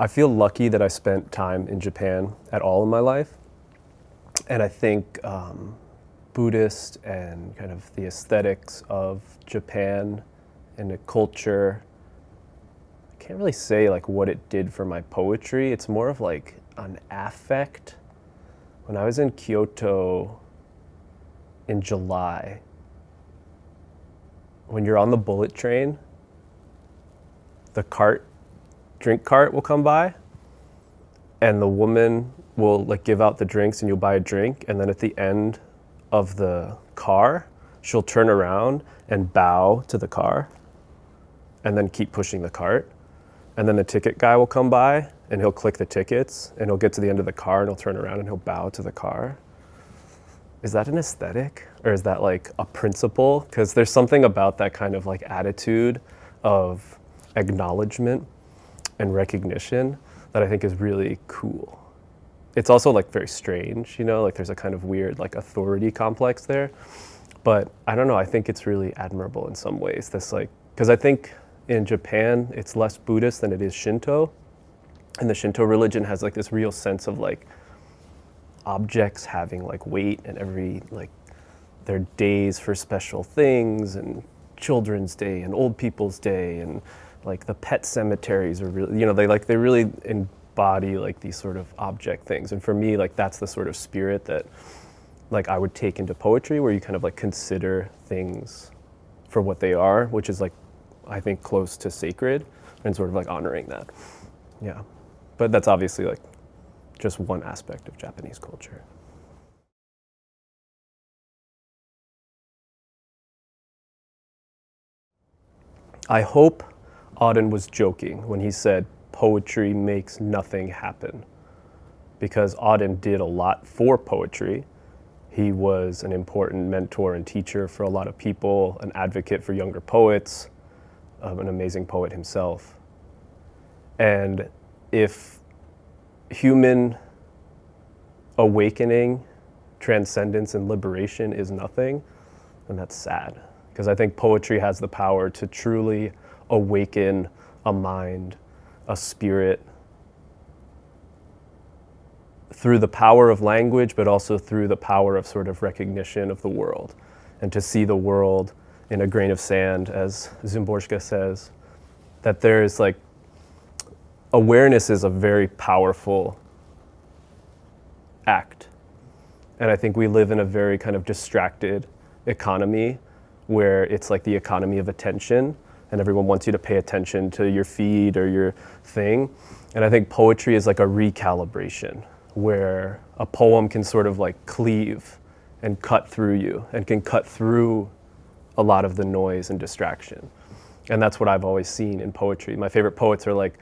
I feel lucky that I spent time in Japan at all in my life. And I think Buddhist and kind of the aesthetics of Japan and the culture, I can't really say like what it did for my poetry. It's more of like an affect. When I was in Kyoto in July, when you're on the bullet train, the drink cart will come by, and the woman will like give out the drinks and you'll buy a drink, and then at the end of the car, she'll turn around and bow to the car and then keep pushing the cart. And then the ticket guy will come by and he'll click the tickets and he'll get to the end of the car and he'll turn around and he'll bow to the car. Is that an aesthetic or is that like a principle? Because there's something about that kind of like attitude of acknowledgement and recognition that I think is really cool. It's also like very strange, you know, like there's a kind of weird like authority complex there. But I don't know, I think it's really admirable in some ways. This like, because I think in Japan, it's less Buddhist than it is Shinto. And the Shinto religion has like this real sense of like objects having like weight and every like their days for special things and Children's Day and Old People's Day and like the pet cemeteries are really, you know, they really embody like these sort of object things. And for me, like that's the sort of spirit that like I would take into poetry, where you kind of like consider things for what they are, which is like, I think close to sacred and sort of like honoring that. Yeah. But that's obviously like just one aspect of Japanese culture. I hope Auden was joking when he said poetry makes nothing happen, because Auden did a lot for poetry. He was an important mentor and teacher for a lot of people, an advocate for younger poets, an amazing poet himself. And if human awakening, transcendence, and liberation is nothing, then that's sad. Because I think poetry has the power to truly awaken a mind, a spirit, through the power of language, but also through the power of sort of recognition of the world, and to see the world in a grain of sand, as Szymborska says, that there is like, awareness is a very powerful act. And I think we live in a very kind of distracted economy where it's like the economy of attention and everyone wants you to pay attention to your feed or your thing. And I think poetry is like a recalibration where a poem can sort of like cleave and cut through you and can cut through a lot of the noise and distraction. And that's what I've always seen in poetry. My favorite poets are like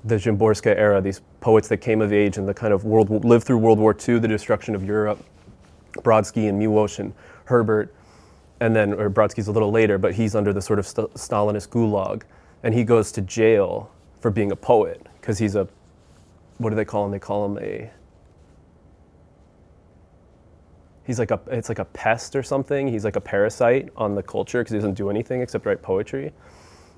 the Szymborska era, these poets that came of age in the kind of lived through World War II, the destruction of Europe, Brodsky and Miłosz and Herbert, and then, or Brodsky's a little later, but he's under the sort of Stalinist gulag, and he goes to jail for being a poet, because he's a, what do they call him? They call him he's like it's like a pest or something. He's like a parasite on the culture because he doesn't do anything except write poetry.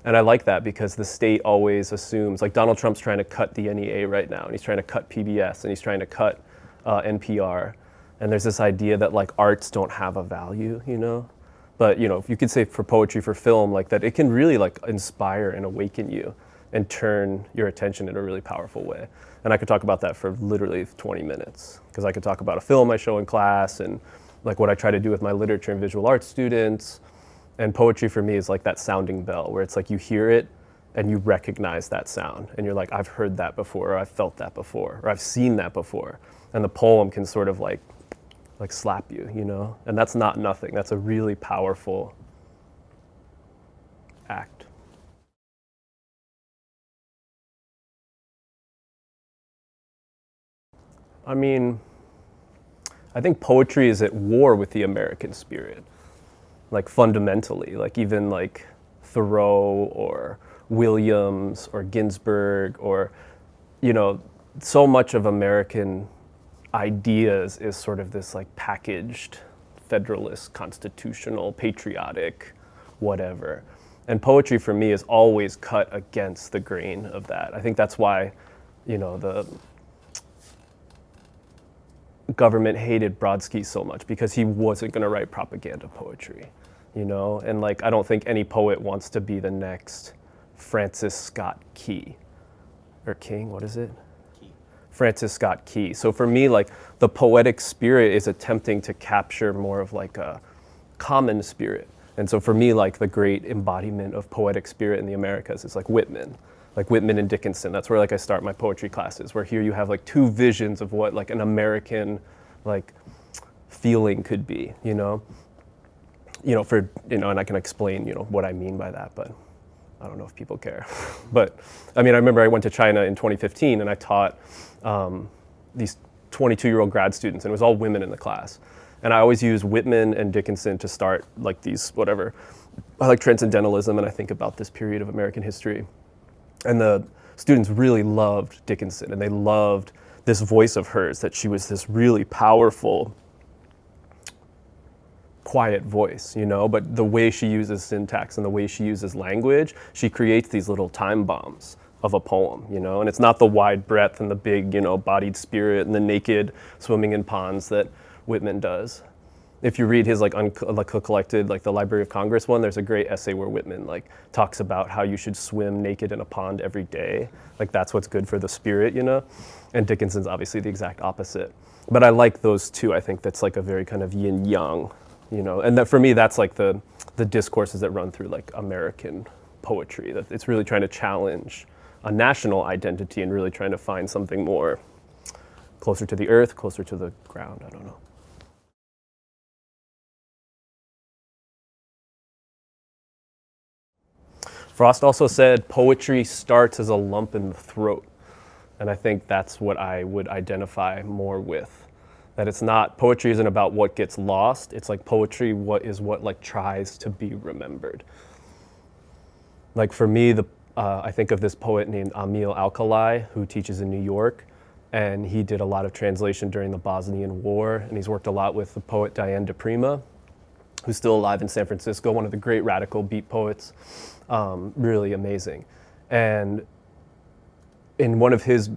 And I like that because the state always assumes, like Donald Trump's trying to cut the NEA right now, and he's trying to cut PBS, and he's trying to cut NPR. And there's this idea that like arts don't have a value, you know? But you know, you could say for poetry, for film, like that it can really like inspire and awaken you and turn your attention in a really powerful way. And I could talk about that for literally 20 minutes, because I could talk about a film I show in class and like what I try to do with my literature and visual arts students. And poetry for me is like that sounding bell, where it's like you hear it and you recognize that sound. And you're like, I've heard that before, or I've felt that before, or I've seen that before. And the poem can sort of like slap you, you know? And that's not nothing. That's a really powerful act. I mean, I think poetry is at war with the American spirit, like fundamentally, like even like Thoreau or Williams or Ginsberg, or, you know, so much of American ideas is sort of this like packaged federalist, constitutional, patriotic, whatever. And poetry for me is always cut against the grain of that. I think that's why, the government hated Brodsky so much because he wasn't going to write propaganda poetry, and like I don't think any poet wants to be the next Francis Scott Key or King, what is it? Key. Francis Scott Key. So for me, like the poetic spirit is attempting to capture more of like a common spirit. And so for me, like the great embodiment of poetic spirit in the Americas is like Whitman and Dickinson. That's where like I start my poetry classes, where here you have like two visions of what like an American like feeling could be, and I can explain, what I mean by that, but I don't know if people care. But I mean, I remember I went to China in 2015 and I taught these 22-year-old grad students, and it was all women in the class. And I always use Whitman and Dickinson to start like these, whatever. I like transcendentalism, and I think about this period of American history. And the students really loved Dickinson, and they loved this voice of hers, that she was this really powerful, quiet voice, but the way she uses syntax and the way she uses language, she creates these little time bombs of a poem, and it's not the wide breadth and the big, bodied spirit and the naked swimming in ponds that Whitman does. If you read his collected, like the Library of Congress one, there's a great essay where Whitman like talks about how you should swim naked in a pond every day. Like that's what's good for the spirit, And Dickinson's obviously the exact opposite. But I like those two. I think that's like a very kind of yin yang, And that for me, that's like the discourses that run through like American poetry. That it's really trying to challenge a national identity and really trying to find something more closer to the earth, closer to the ground. I don't know. Frost also said, poetry starts as a lump in the throat. And I think that's what I would identify more with. That it's not, poetry isn't about what gets lost. It's like poetry, what like tries to be remembered. Like for me, I think of this poet named Amil Alcalay, who teaches in New York. And he did a lot of translation during the Bosnian War. And he's worked a lot with the poet Diane de Prima, who's still alive in San Francisco, one of the great radical beat poets. Really amazing. And in one of his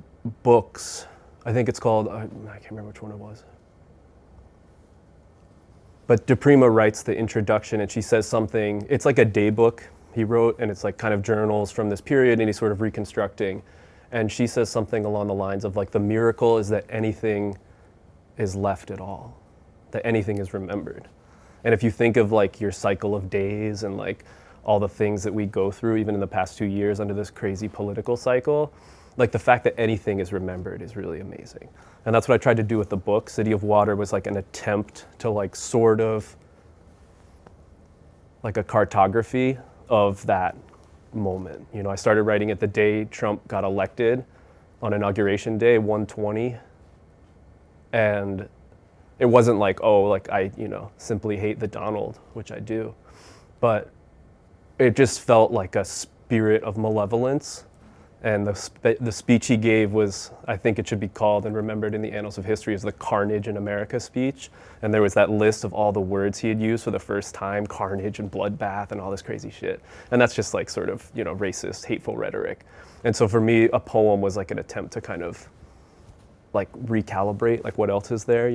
books, I think it's called, I can't remember which one it was. But de Prima writes the introduction, and she says something, it's like a day book he wrote, and it's like kind of journals from this period, and he's sort of reconstructing. And she says something along the lines of like, the miracle is that anything is left at all, that anything is remembered. And if you think of like your cycle of days and like all the things that we go through, even in the past 2 years under this crazy political cycle, like the fact that anything is remembered is really amazing. And that's what I tried to do with the book. City of Water was like an attempt to like sort of like a cartography of that moment. I started writing it the day Trump got elected on Inauguration Day, 1/20. And it wasn't like, oh, like I, simply hate the Donald, which I do. But it just felt like a spirit of malevolence. And the speech he gave was, I think it should be called and remembered in the annals of history as the Carnage in America speech. And there was that list of all the words he had used for the first time, carnage and bloodbath and all this crazy shit. And that's just like sort of, racist, hateful rhetoric. And so for me, a poem was like an attempt to kind of like recalibrate, like what else is there,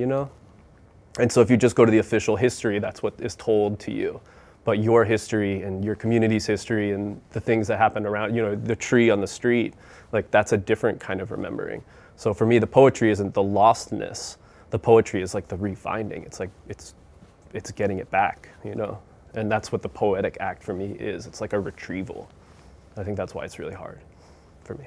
And so if you just go to the official history, that's what is told to you. But your history and your community's history and the things that happen around, the tree on the street, like that's a different kind of remembering. So for me, the poetry isn't the lostness. The poetry is like the refinding. It's like, it's getting it back, And that's what the poetic act for me is. It's like a retrieval. I think that's why it's really hard for me.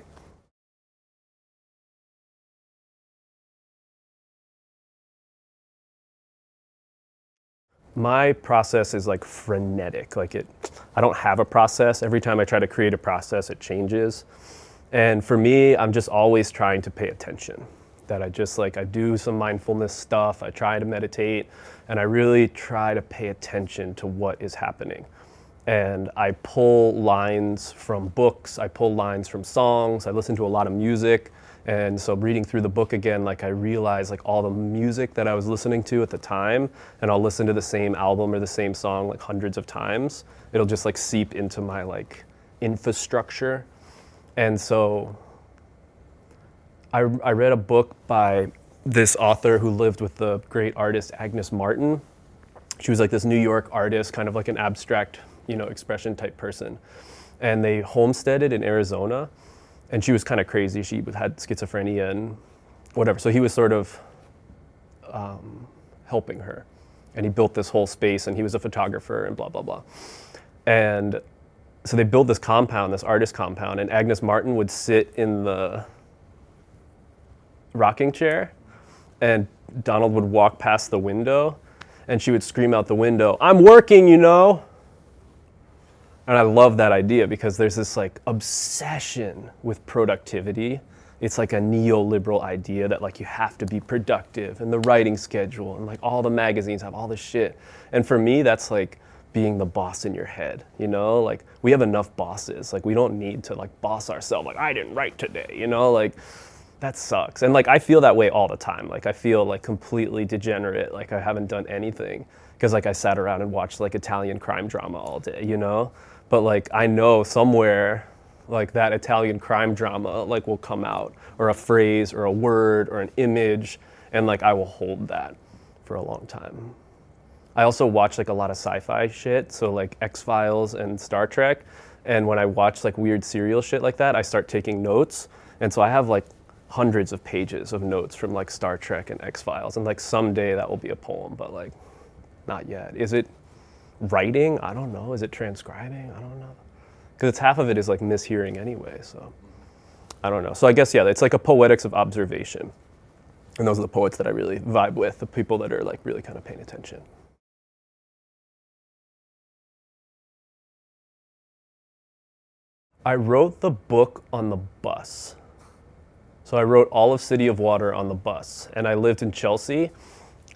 My process is like frenetic. I don't have a process. Every time I try to create a process, it changes. And for me, I'm just always trying to pay attention. That I do some mindfulness stuff. I try to meditate, and I really try to pay attention to what is happening. And I pull lines from books. I pull lines from songs. I listen to a lot of music. And so reading through the book again, I realize all the music that I was listening to at the time, and I'll listen to the same album or the same song hundreds of times. It'll just seep into my infrastructure. And so I read a book by this author who lived with the great artist Agnes Martin. She was like this New York artist, kind of like an abstract, expression type person. And they homesteaded in Arizona, and she was kind of crazy. She had schizophrenia and whatever. So he was sort of helping her. And he built this whole space, and he was a photographer and blah, blah, blah. And so they built this compound, this artist compound, and Agnes Martin would sit in the rocking chair, and Donald would walk past the window, and she would scream out the window, "I'm working, you know." And I love that idea because there's this like obsession with productivity. It's like a neoliberal idea that like you have to be productive, and the writing schedule, and like all the magazines have all this shit. And for me, that's like being the boss in your head, like we have enough bosses. Like we don't need to like boss ourselves. Like I didn't write today, like that sucks. And like I feel that way all the time. Like I feel like completely degenerate. Like I haven't done anything because like I sat around and watched like Italian crime drama all day, But like I know somewhere like that Italian crime drama like will come out, or a phrase or a word or an image, and like I will hold that for a long time. I also watch like a lot of sci-fi shit, so like X-Files and Star Trek. And when I watch like weird serial shit like that, I start taking notes. And so I have like hundreds of pages of notes from like Star Trek and X-Files. And like someday that will be a poem, but like not yet. Is it writing? I don't know. Is it transcribing? I don't know. Because it's half of it is like mishearing anyway, so I don't know. So I guess, yeah, it's like a poetics of observation. And those are the poets that I really vibe with, the people that are like really kind of paying attention. I wrote the book on the bus. So I wrote all of City of Water on the bus. And I lived in Chelsea,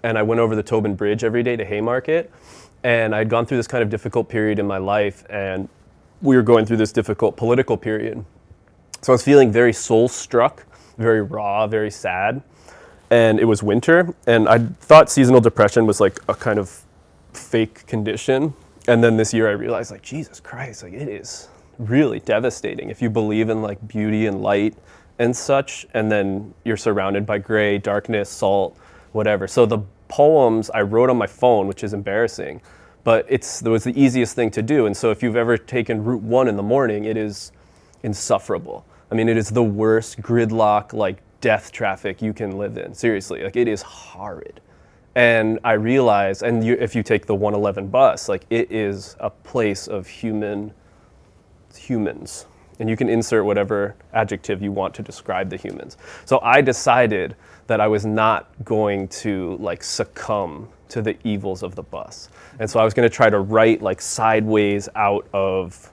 and I went over the Tobin Bridge every day to Haymarket. And I'd gone through this kind of difficult period in my life, and we were going through this difficult political period. So I was feeling very soul-struck, very raw, very sad. And it was winter, and I thought seasonal depression was like a kind of fake condition. And then this year I realized, like, Jesus Christ, like it is really devastating if you believe in like beauty and light and such, and then you're surrounded by gray, darkness, salt, whatever. So the poems I wrote on my phone, which is embarrassing, but it was the easiest thing to do. And so if you've ever taken Route 1 in the morning, it is insufferable. I mean, it is the worst gridlock, like death traffic you can live in. Seriously, like it is horrid. And I realized, and if you take the 111 bus, like it is a place of humans. And you can insert whatever adjective you want to describe the humans. So I decided that I was not going to like succumb to the evils of the bus. And so I was going to try to write like sideways out of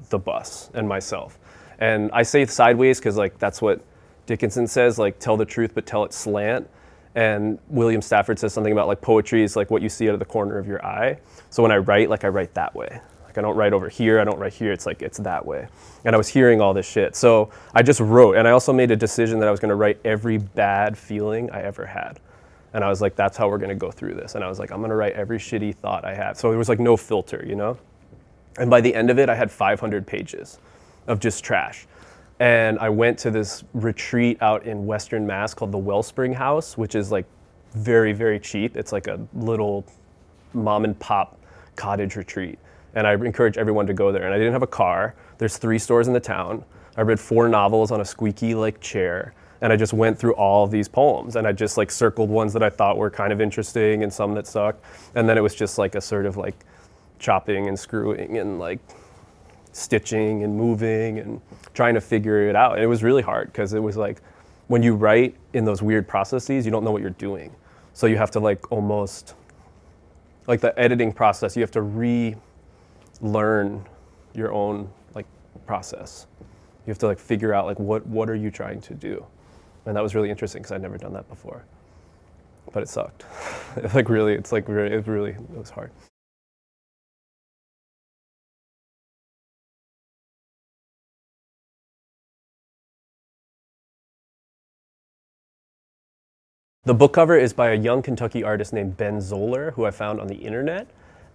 the bus and myself. And I say sideways because like that's what Dickinson says, like tell the truth but tell it slant. And William Stafford says something about like poetry is like what you see out of the corner of your eye. So when I write that way. I don't write over here, I don't write here, it's like, it's that way. And I was hearing all this shit. So I just wrote, and I also made a decision that I was gonna write every bad feeling I ever had. And I was like, that's how we're gonna go through this. And I was like, I'm gonna write every shitty thought I have. So there was like no filter, And by the end of it, I had 500 pages of just trash. And I went to this retreat out in Western Mass called the Wellspring House, which is like very, very cheap. It's like a little mom and pop cottage retreat. And I encourage everyone to go there. And I didn't have a car. There's 3 stores in the town. I read 4 novels on a squeaky like chair. And I just went through all of these poems. And I just like circled ones that I thought were kind of interesting and some that sucked. And then it was just like a sort of like chopping and screwing and like stitching and moving and trying to figure it out. And it was really hard because it was like when you write in those weird processes, you don't know what you're doing. So you have to like almost, like the editing process, you have to relearn your own like process. You have to like figure out like what are you trying to do? And that was really interesting because I'd never done that before. But it sucked. It was hard. The book cover is by a young Kentucky artist named Ben Zoller, who I found on the internet,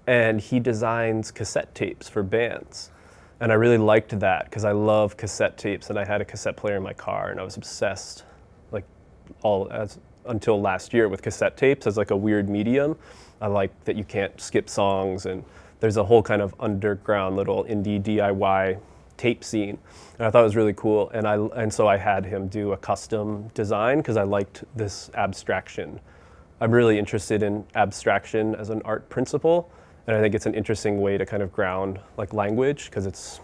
and he designs cassette tapes for bands. And I really liked that because I love cassette tapes, and I had a cassette player in my car, and I was obsessed all as until last year with cassette tapes as like a weird medium. I like that you can't skip songs, and there's a whole kind of underground little indie DIY tape scene, and I thought it was really cool. And so I had him do a custom design because I liked this abstraction. I'm really interested in abstraction as an art principle, and I think it's an interesting way to kind of ground like language because it's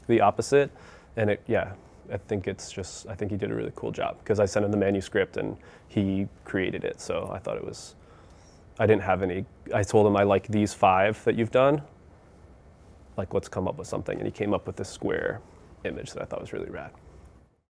the opposite. And I think he did a really cool job because I sent him the manuscript and he created it. So I thought I didn't have any, I told him I like these 5 that you've done, like let's come up with something. And he came up with this square image that I thought was really rad.